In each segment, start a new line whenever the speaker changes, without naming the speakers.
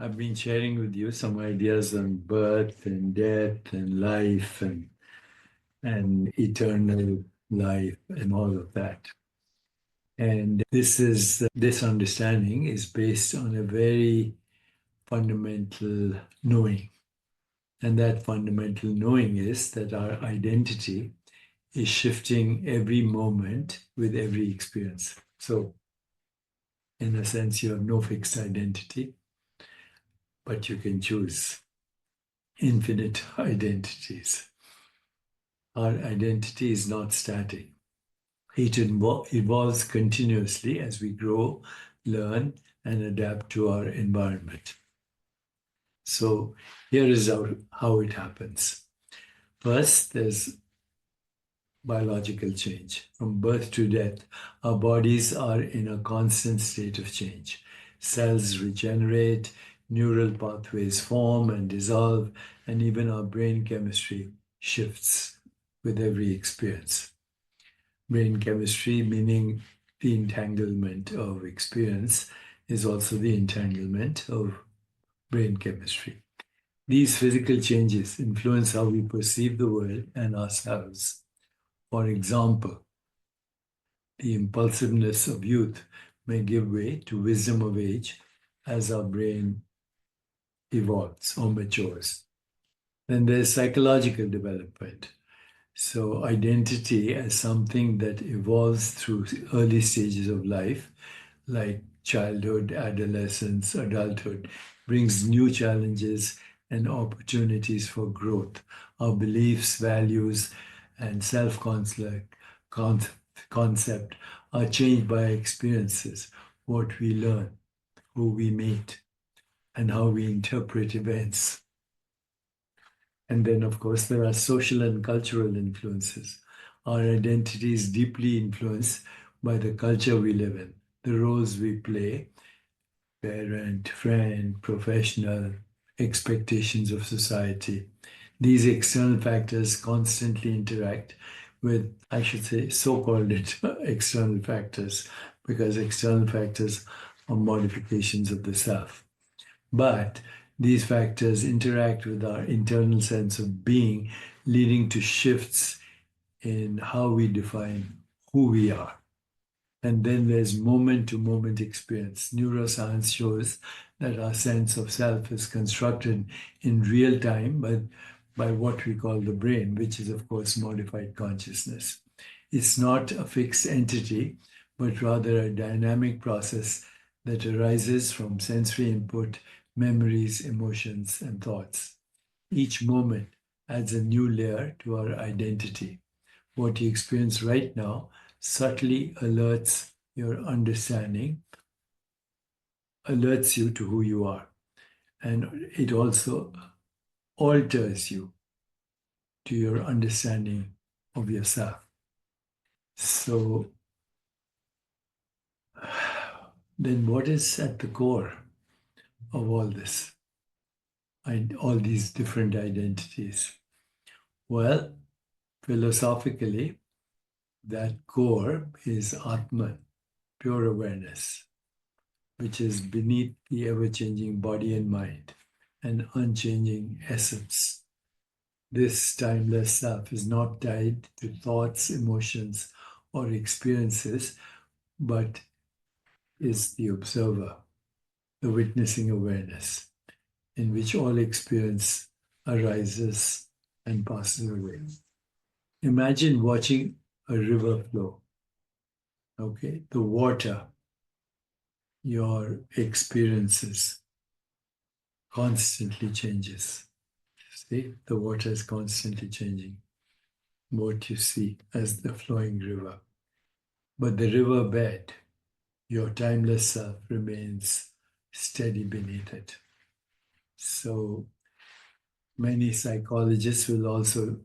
I've been sharing with you some ideas on birth and death and life and eternal life and all of that. And this understanding is based on a very fundamental knowing. And that fundamental knowing is that our identity is shifting every moment with every experience. So, in a sense, you have no fixed identity, but you can choose infinite identities. Our identity is not static. It evolves continuously as we grow, learn, and adapt to our environment. So here is how it happens. First, there's biological change. From birth to death, our bodies are in a constant state of change. Cells regenerate, neural pathways form and dissolve, and even our brain chemistry shifts with every experience. Brain chemistry, meaning the entanglement of experience, is also the entanglement of brain chemistry. These physical changes influence how we perceive the world and ourselves. For example, the impulsiveness of youth may give way to wisdom of age as our brain evolves or matures. Then there's psychological development. So, identity as something that evolves through early stages of life, like childhood, adolescence, adulthood, brings new challenges and opportunities for growth. Our beliefs, values, and self concept are changed by experiences, what we learn, who we meet, and how we interpret events. And then, of course, there are social and cultural influences. Our identity is deeply influenced by the culture we live in, the roles we play, parent, friend, professional, expectations of society. These external factors constantly interact with, I should say, so-called external factors, because external factors are modifications of the self. But these factors interact with our internal sense of being, leading to shifts in how we define who we are. And then there's moment to moment experience. Neuroscience shows that our sense of self is constructed in real time by what we call the brain, which is, of course, modified consciousness. It's not a fixed entity, but rather a dynamic process that arises from sensory input, memories, emotions, and thoughts. Each moment adds a new layer to our identity. What you experience right now subtly alerts your understanding, alerts you to who you are. And it also alters you to your understanding of yourself. So, then what is at the core of all this? All these different identities? Well, philosophically, that core is Atman, pure awareness, which is beneath the ever-changing body and mind, an unchanging essence. This timeless self is not tied to thoughts, emotions, or experiences, but is the observer, the witnessing awareness, in which all experience arises and passes away. Imagine watching a river flow. Okay, the water, your experiences constantly changes. See, the water is constantly changing what you see as the flowing river. But the river bed, your timeless self, remains steady beneath it. So many psychologists will also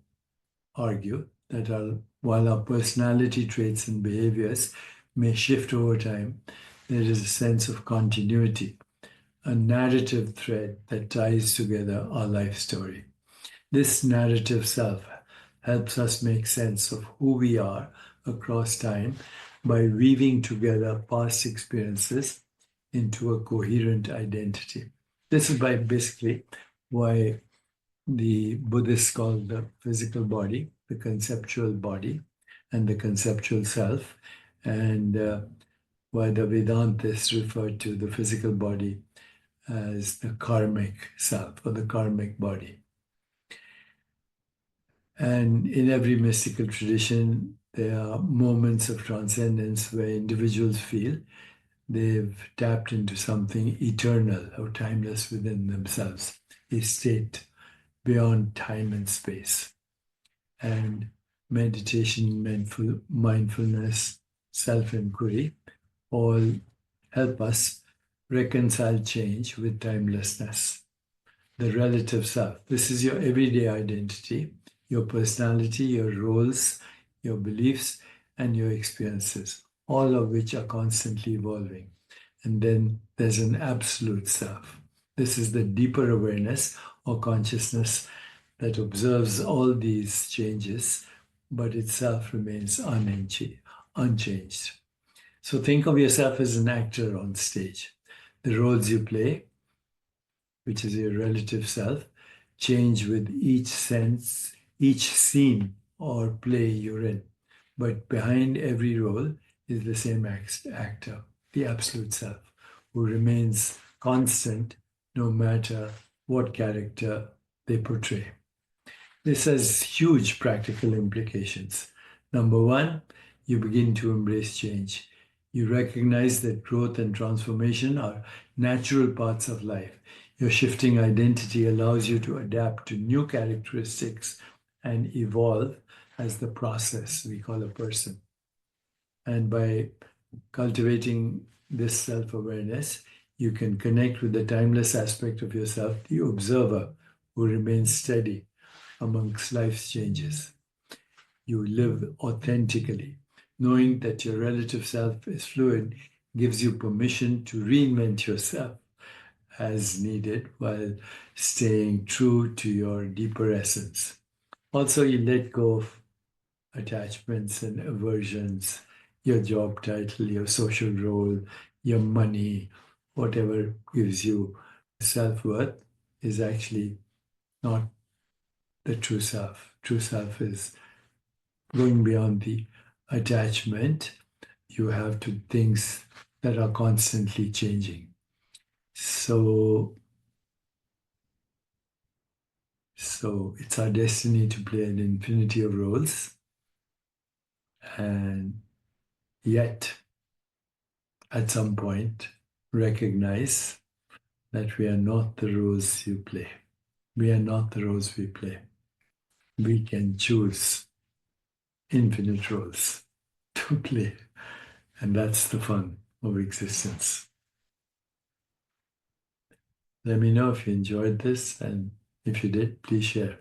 argue that while our personality traits and behaviors may shift over time, there is a sense of continuity, a narrative thread that ties together our life story. This narrative self helps us make sense of who we are across time by weaving together past experiences into a coherent identity. This is basically why the Buddhists call the physical body the conceptual body and the conceptual self, and why the Vedantists refer to the physical body as the karmic self or the karmic body. And in every mystical tradition, there are moments of transcendence where individuals feel they've tapped into something eternal or timeless within themselves, a state beyond time and space. And meditation, mindfulness, self inquiry all help us reconcile change with timelessness. The relative self. This is your everyday identity, your personality, your roles, your beliefs, and your experiences, all of which are constantly evolving. And then there's an absolute self. This is the deeper awareness or consciousness that observes all these changes, but itself remains unchanged. So think of yourself as an actor on stage. The roles you play, which is your relative self, change with each sense, each scene or play you're in. But behind every role is the same actor, the absolute self, who remains constant no matter what character they portray. This has huge practical implications. Number one, you begin to embrace change. You recognize that growth and transformation are natural parts of life. Your shifting identity allows you to adapt to new characteristics and evolve as the process we call a person. And by cultivating this self awareness, you can connect with the timeless aspect of yourself, the observer who remains steady amongst life's changes. You live authentically. Knowing that your relative self is fluid gives you permission to reinvent yourself as needed while staying true to your deeper essence. Also, you let go of attachments and aversions, your job title, your social role, your money, whatever gives you self worth is actually not the true self. True self is going beyond the attachment. You have to things that are constantly changing. So it's our destiny to play an infinity of roles, and yet at some point recognize that we are not the roles you play. We are not the roles we play. We can choose infinite roles to play. And that's the fun of existence. Let me know if you enjoyed this, and if you did, please share.